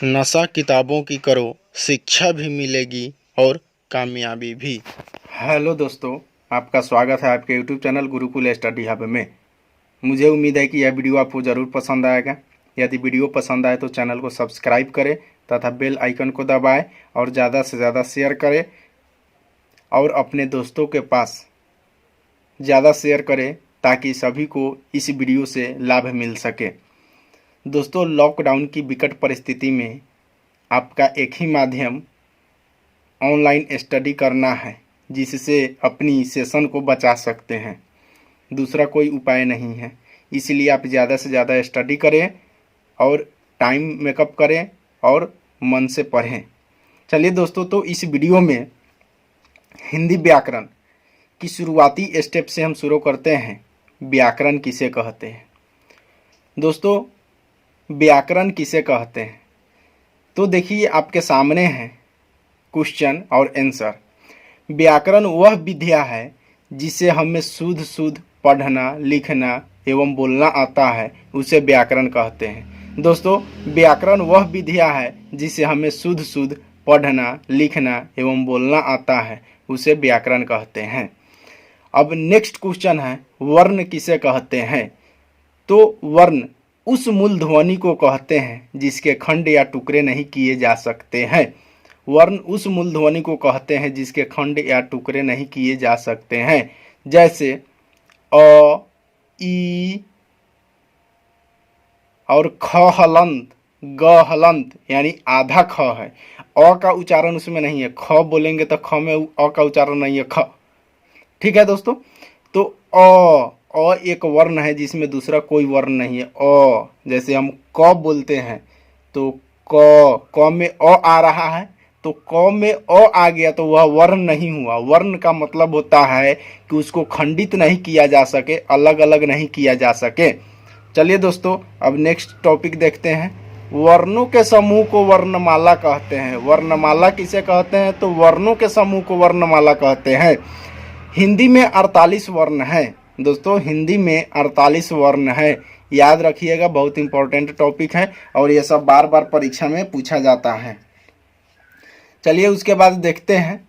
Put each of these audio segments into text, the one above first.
नशा किताबों की करो, शिक्षा भी मिलेगी और कामयाबी भी। हेलो दोस्तों, आपका स्वागत है आपके YouTube channel Gurukul study hub में। मुझे उम्मीद है कि यह वीडियो आपको ज़रूर पसंद आएगा। यदि वीडियो पसंद आए तो चैनल को सब्सक्राइब करें तथा बेल आइकन को दबाएं और ज़्यादा से ज़्यादा शेयर करें और अपने दोस्तों के पास ज़्यादा शेयर करें ताकि सभी को इस वीडियो से लाभ मिल सके। दोस्तों, लॉकडाउन की विकट परिस्थिति में आपका एक ही माध्यम ऑनलाइन स्टडी करना है, जिससे अपनी सेशन को बचा सकते हैं। दूसरा कोई उपाय नहीं है। इसलिए आप ज़्यादा से ज़्यादा स्टडी करें और टाइम मेकअप करें और मन से पढ़ें। चलिए दोस्तों, तो इस वीडियो में हिंदी व्याकरण की शुरुआती स्टेप से हम शुरू करते हैं। व्याकरण किसे कहते हैं? दोस्तों, व्याकरण किसे कहते हैं तो देखिए, आपके सामने है क्वेश्चन और आंसर। व्याकरण वह विद्या है जिसे हमें शुद्ध शुद्ध पढ़ना, लिखना एवं बोलना आता है, उसे व्याकरण कहते हैं। दोस्तों, व्याकरण वह विद्या है जिसे हमें शुद्ध शुद्ध पढ़ना, लिखना एवं बोलना आता है, उसे व्याकरण कहते हैं। अब नेक्स्ट क्वेश्चन है, वर्ण किसे कहते हैं? तो वर्ण उस मूल ध्वनि को कहते हैं जिसके खंड या टुकड़े नहीं किए जा सकते हैं। वर्ण उस मूल ध्वनि को कहते हैं जिसके खंड या टुकड़े नहीं किए जा सकते हैं। जैसे अ, ई और ख हलंत, ग हलंत यानी आधा ख है। अ का उच्चारण उसमें नहीं है। ख बोलेंगे तो ख में अ का उच्चारण नहीं है, ख। ठीक है दोस्तों, तो अ एक वर्ण है जिसमें दूसरा कोई वर्ण नहीं है। अ जैसे हम क बोलते हैं तो क में अ आ रहा है, तो क में अ आ गया तो वह वर्ण नहीं हुआ। वर्ण का मतलब होता है कि उसको खंडित नहीं किया जा सके, अलग अलग नहीं किया जा सके। चलिए दोस्तों, अब नेक्स्ट टॉपिक देखते हैं। वर्णों के समूह को वर्णमाला कहते हैं। वर्णमाला किसे कहते हैं? तो वर्णों के समूह को वर्णमाला कहते हैं। हिंदी में 48 वर्ण हैं। दोस्तों, हिंदी में 48 वर्ण है। याद रखिएगा, बहुत इंपॉर्टेंट टॉपिक है और यह सब बार बार परीक्षा में पूछा जाता है। चलिए उसके बाद देखते हैं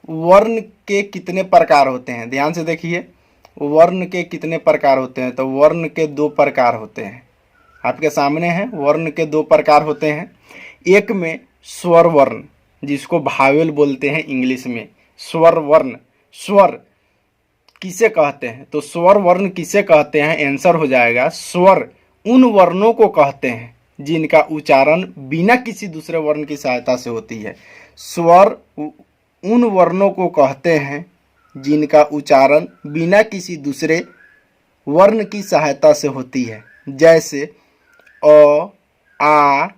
वर्ण के कितने प्रकार होते हैं। ध्यान से देखिए, वर्ण के कितने प्रकार होते हैं। तो वर्ण के 2 प्रकार होते हैं। आपके सामने है, वर्ण के 2 प्रकार होते हैं। एक में स्वर वर्ण, जिसको भावेल बोलते हैं इंग्लिश में। स्वर वर्ण, स्वर किसे कहते हैं? तो स्वर वर्ण किसे कहते हैं? आंसर हो जाएगा, स्वर उन वर्णों को कहते हैं जिनका उच्चारण बिना किसी दूसरे वर्ण की सहायता से होती है। स्वर उन वर्णों को कहते हैं जिनका उच्चारण बिना किसी दूसरे वर्ण की सहायता से होती है। जैसे अ, आ,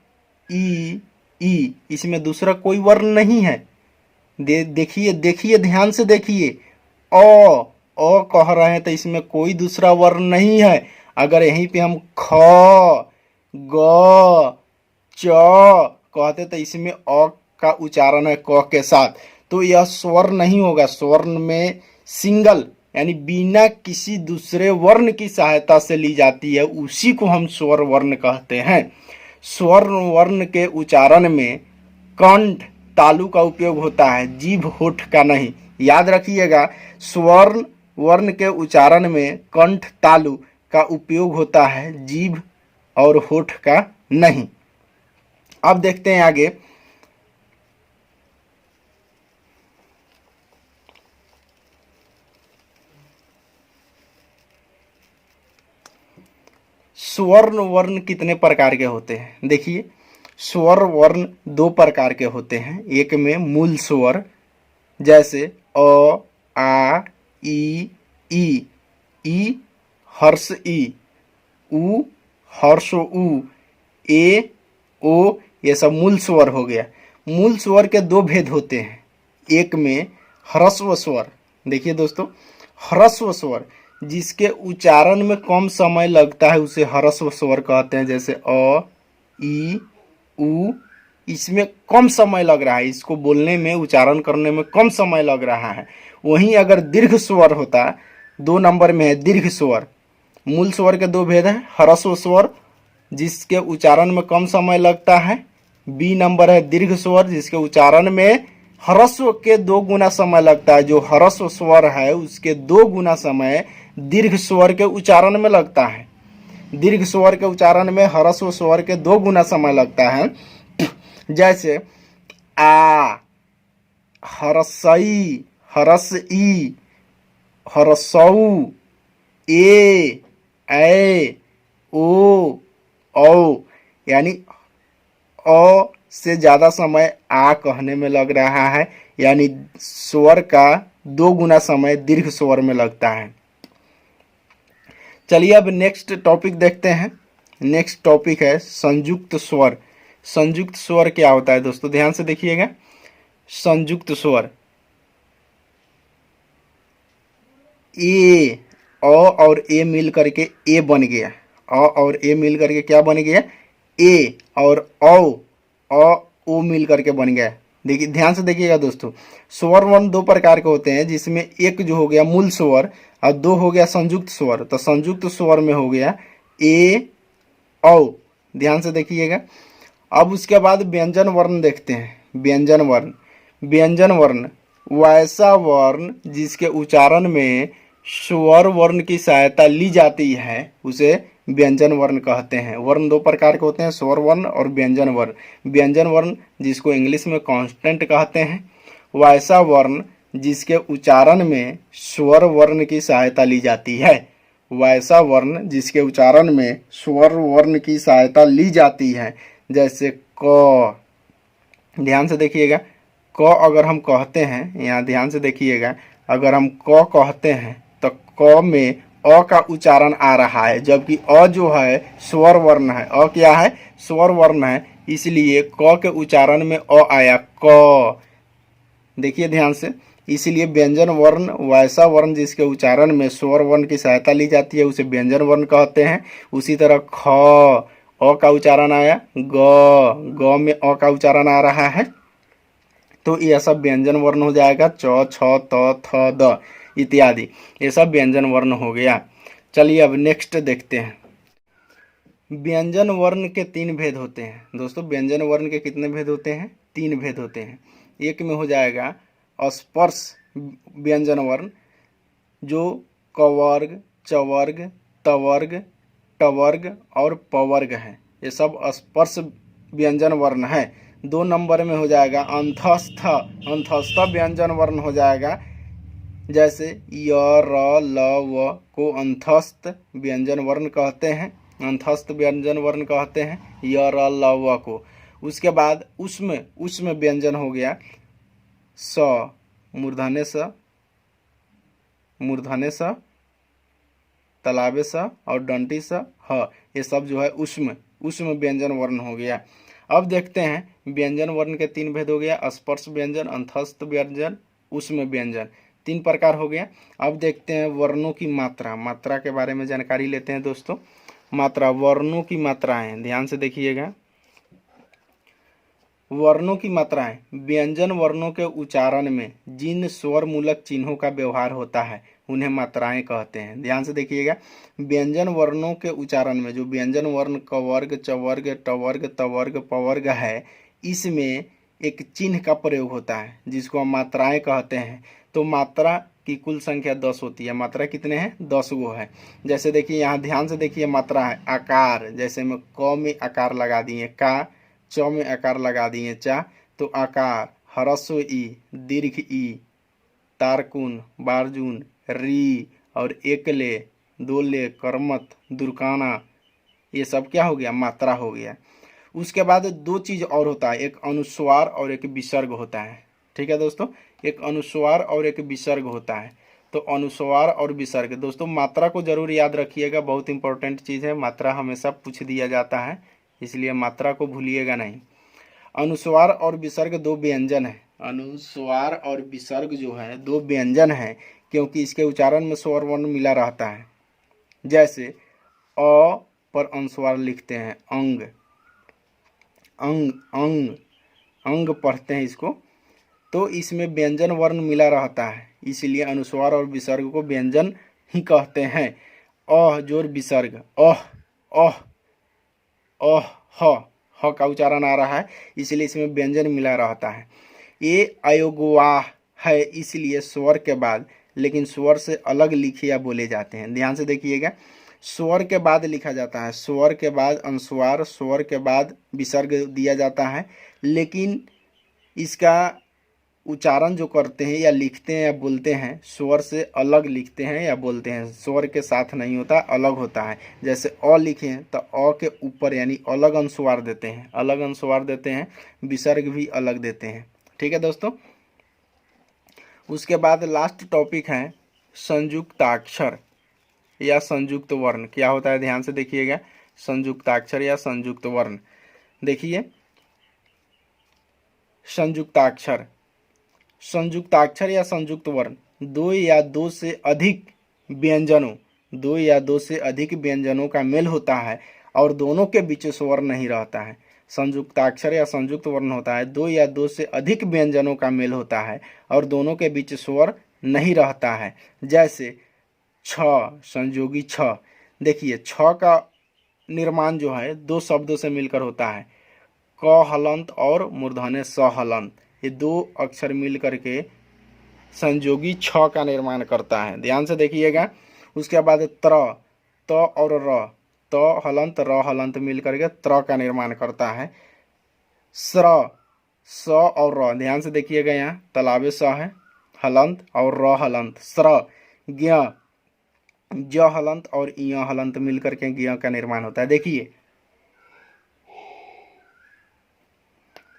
ई, इसमें दूसरा कोई वर्ण नहीं है। देखिए ध्यान से देखिए, अ कह रहे हैं तो इसमें कोई दूसरा वर्ण नहीं है। अगर यहीं पे हम ख, ग, च कहते तो इसमें अ का उच्चारण है क के साथ, तो यह स्वर नहीं होगा। स्वर्ण में सिंगल यानी बिना किसी दूसरे वर्ण की सहायता से ली जाती है, उसी को हम स्वर वर्ण कहते हैं। स्वर वर्ण के उच्चारण में कंठ तालु का उपयोग होता है, जीभ होठ का नहीं। याद रखिएगा, स्वर्ण वर्ण के उच्चारण में कंठ तालु का उपयोग होता है, जीभ और होठ का नहीं। अब देखते हैं आगे। स्वर्ण वर्ण कितने प्रकार के होते हैं? देखिए, स्वर वर्ण 2 प्रकार के होते हैं। एक में मूल स्वर, जैसे अ, आ, ई हर्ष ई, उ हर्ष उ, ए ओ, ये सब मूल स्वर हो गया। मूल स्वर के 2 भेद होते हैं। एक में ह्रस्व स्वर। देखिए दोस्तों, ह्रस्व स्वर जिसके उच्चारण में कम समय लगता है उसे ह्रस्व स्वर कहते हैं। जैसे अ, ई, उ, इसमें कम समय लग रहा है, इसको बोलने में, उच्चारण करने में कम समय लग रहा है। वहीं अगर दीर्घ स्वर होता, 2 नंबर में है दीर्घ स्वर, मूल स्वर के दो भेद हैं, ह्रस्व स्वर जिसके उच्चारण में कम समय लगता है, बी नंबर है दीर्घ स्वर जिसके उच्चारण में ह्रस्व के 2 गुना समय लगता है। जो ह्रस्व स्वर है उसके 2 गुना समय दीर्घ स्वर के उच्चारण में लगता है। दीर्घ स्वर के उच्चारण में ह्रस्व स्वर के 2 गुना समय लगता है। जैसे आ, हरसई, हरसई, हरसऊ, ए, ओ, औ, यानी अ से ज्यादा समय आ कहने में लग रहा है, यानी स्वर का 2 गुना समय दीर्घ स्वर में लगता है। चलिए अब नेक्स्ट टॉपिक देखते हैं। नेक्स्ट टॉपिक है संयुक्त स्वर। संयुक्त स्वर क्या होता है दोस्तों, ध्यान से देखिएगा। संयुक्त स्वर ए, अ और ए मिल करके ए बन गया। अ और ए मिल करके क्या बन गया, ए, और ओ मिल करके बन गया। देखिए ध्यान से देखिएगा दोस्तों, स्वर वर्ण 2 प्रकार के होते हैं, जिसमें एक जो हो गया मूल स्वर और 2 हो गया संयुक्त स्वर। तो संयुक्त स्वर में हो गया ए, औ, ध्यान से देखिएगा। अब उसके बाद व्यंजन वर्ण देखते हैं। व्यंजन वर्ण, व्यंजन वर्ण वैसा वर्ण जिसके उच्चारण में स्वर वर्ण की सहायता ली जाती है उसे व्यंजन वर्ण कहते हैं। वर्ण 2 प्रकार के होते हैं, स्वर वर्ण और व्यंजन वर्ण। व्यंजन वर्ण जिसको इंग्लिश में कांस्टेंट कहते हैं, वैसा वर्ण जिसके उच्चारण में स्वर वर्ण की सहायता ली जाती है। वैसा वर्ण जिसके उच्चारण में स्वर वर्ण की सहायता ली जाती है। जैसे क, ध्यान से देखिएगा। क अगर हम कहते हैं, यहाँ ध्यान से देखिएगा, अगर हम क कहते हैं तो क में अ का उच्चारण आ रहा है, जबकि अ जो है स्वर वर्ण है। अ क्या है, स्वर वर्ण है, इसलिए क के उच्चारण में अ आया, क। देखिए ध्यान से, इसलिए व्यंजन वर्ण वैसा वर्ण जिसके उच्चारण में स्वर वर्ण की सहायता ली जाती है उसे व्यंजन वर्ण कहते हैं। उसी तरह ख, अ का उच्चारण आया, ग में अ का उच्चारण आ रहा है, तो यह सब व्यंजन वर्ण हो जाएगा। च, छ, त, थ, द इत्यादि, ये सब व्यंजन वर्ण हो गया। चलिए अब नेक्स्ट देखते हैं। व्यंजन वर्ण के 3 भेद होते हैं दोस्तों। व्यंजन वर्ण के कितने भेद होते हैं, 3 भेद होते हैं। एक में हो जाएगा स्पर्श व्यंजन वर्ण, जो कवर्ग, चवर्ग, तवर्ग, टवर्ग और पवर्ग है, ये सब स्पर्श व्यंजन वर्ण है। 2 नंबर में हो जाएगा अंतस्थ। अंतस्थ व्यंजन वर्ण हो जाएगा, जैसे य, र, ल, व को अंतस्थ व्यंजन वर्ण कहते हैं। अंतस्थ व्यंजन वर्ण कहते हैं य, र, ल, व को। उसके बाद उसमें व्यंजन हो गया स, मूर्धन्य स, मूर्धन्य स, तालाबे स और डंटी स, ह, ये सब जो है उसमें व्यंजन वर्ण हो गया। अब देखते हैं व्यंजन वर्ण के 3 भेद हो गया, स्पर्श व्यंजन, अंतस्थ व्यंजन, उसमें व्यंजन, 3 प्रकार हो गया। अब देखते हैं वर्णों की मात्रा। मात्रा के बारे में जानकारी लेते हैं दोस्तों। मात्रा, वर्णों की मात्राएं, ध्यान से देखिएगा। वर्णों की मात्राएं, व्यंजन वर्णों के उच्चारण में जिन स्वर मूलक चिन्हों का व्यवहार होता है उन्हें मात्राएं कहते हैं। ध्यान से देखिएगा, व्यंजन वर्णों के उच्चारण में जो व्यंजन वर्ण कवर्ग, चवर्ग, टवर्ग, तवर्ग, पवर्ग है, इसमें एक चिन्ह का प्रयोग होता है जिसको हम मात्राएं कहते हैं। तो मात्रा की कुल संख्या 10 होती है। मात्रा कितने हैं, 10 गो है। जैसे देखिए यहाँ ध्यान से देखिए, मात्रा है आकार, जैसे में क में आकार लगा दिए का, च में आकार लगा दिए चा, तो आकार, ह्रस्व ई, दीर्घ ई, तारकुन, बारजून, री और एकले, दोले, करमत, दुर्काना, ये सब क्या हो गया, मात्रा हो गया। उसके बाद 2 चीज और होता है, एक अनुस्वार और एक विसर्ग होता है। ठीक है दोस्तों, एक अनुस्वार और एक विसर्ग होता है। तो अनुस्वार और विसर्ग, दोस्तों मात्रा को जरूर याद रखिएगा, बहुत इंपॉर्टेंट चीज़ है। मात्रा हमेशा पूछ दिया जाता है, इसलिए मात्रा को भूलिएगा नहीं। अनुस्वार और विसर्ग 2 व्यंजन है। अनुस्वार और विसर्ग जो है 2 व्यंजन है, क्योंकि इसके उच्चारण में स्वर वर्ण मिला रहता है। जैसे अ पर अनुस्वार लिखते हैं अंग, अंग, अंग, अंग पढ़ते हैं इसको, तो इसमें व्यंजन वर्ण मिला रहता है, इसलिए अनुस्वार और विसर्ग को व्यंजन ही कहते हैं। अह जोर विसर्ग, अह अह अह ह का उच्चारण आ रहा है, इसलिए इसमें व्यंजन मिला रहता है। ये अयोगवाह है, इसलिए स्वर के बाद, लेकिन स्वर से अलग लिखे या बोले जाते हैं। ध्यान से देखिएगा, स्वर के बाद लिखा जाता है, स्वर के बाद अनुस्वार, स्वर के बाद विसर्ग दिया जाता है, लेकिन इसका उच्चारण जो करते हैं या लिखते हैं या बोलते हैं, स्वर से अलग लिखते हैं या बोलते हैं, स्वर के साथ नहीं होता, अलग होता है। जैसे अ लिखे हैं तो अ के ऊपर यानी अलग अनुस्वार देते हैं, अलग अनुस्वार देते हैं, विसर्ग भी अलग देते हैं। ठीक है दोस्तों। उसके बाद लास्ट टॉपिक है संयुक्ताक्षर या संयुक्त वर्ण। क्या होता है, ध्यान से देखिएगा, संयुक्ताक्षर या संयुक्त वर्ण। देखिए, संयुक्ताक्षर, संयुक्ताक्षर या संयुक्त वर्ण दो या दो से अधिक व्यंजनों, दो या दो से अधिक व्यंजनों का मेल होता है और दोनों के बीच स्वर नहीं रहता है। संयुक्ताक्षर या संयुक्त वर्ण होता है दो या दो से अधिक व्यंजनों का मेल होता है और दोनों के बीच स्वर नहीं रहता है। जैसे छ, संयोगी छ। देखिए, छ का निर्माण जो है दो शब्दों से मिलकर होता है, क हलंत और मूर्धन्य स हलंत। ये दो अक्षर मिल करके संयोगी छ का निर्माण करता है। ध्यान से देखिएगा। उसके बाद त्र, त और र, त हलंत र हलंत मिल करके त्र का निर्माण करता है। स्र, स और र, ध्यान से देखिएगा, यहाँ तालाबे स है, हलंत और र हलंत, स्र। ज्ञ, ज हलंत और इ हलंत मिल करके ज्ञ का निर्माण होता है। देखिए,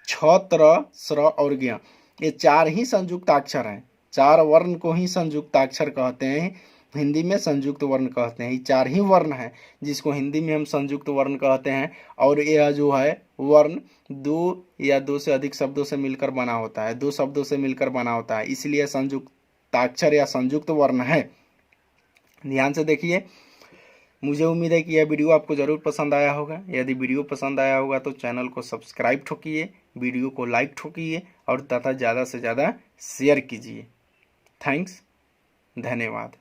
छ, त्र, स्र और ज्ञ, ये चार ही संयुक्ताक्षर हैं, चार वर्ण को ही संयुक्ताक्षर कहते हैं, हिंदी में संयुक्त वर्ण कहते हैं। ये चार ही वर्ण हैं जिसको हिंदी में हम संयुक्त वर्ण कहते हैं। और यह जो है वर्ण दो या दो से अधिक शब्दों से मिलकर बना होता है, दो शब्दों से मिलकर बना होता है, इसलिए संयुक्ताक्षर या संयुक्त वर्ण है। ध्यान से देखिए। मुझे उम्मीद है कि यह वीडियो आपको ज़रूर पसंद आया होगा। यदि वीडियो पसंद आया होगा तो चैनल को सब्सक्राइब ठोकिए, वीडियो को लाइक ठोकिए और तथा ज़्यादा से ज़्यादा शेयर कीजिए। थैंक्स, धन्यवाद।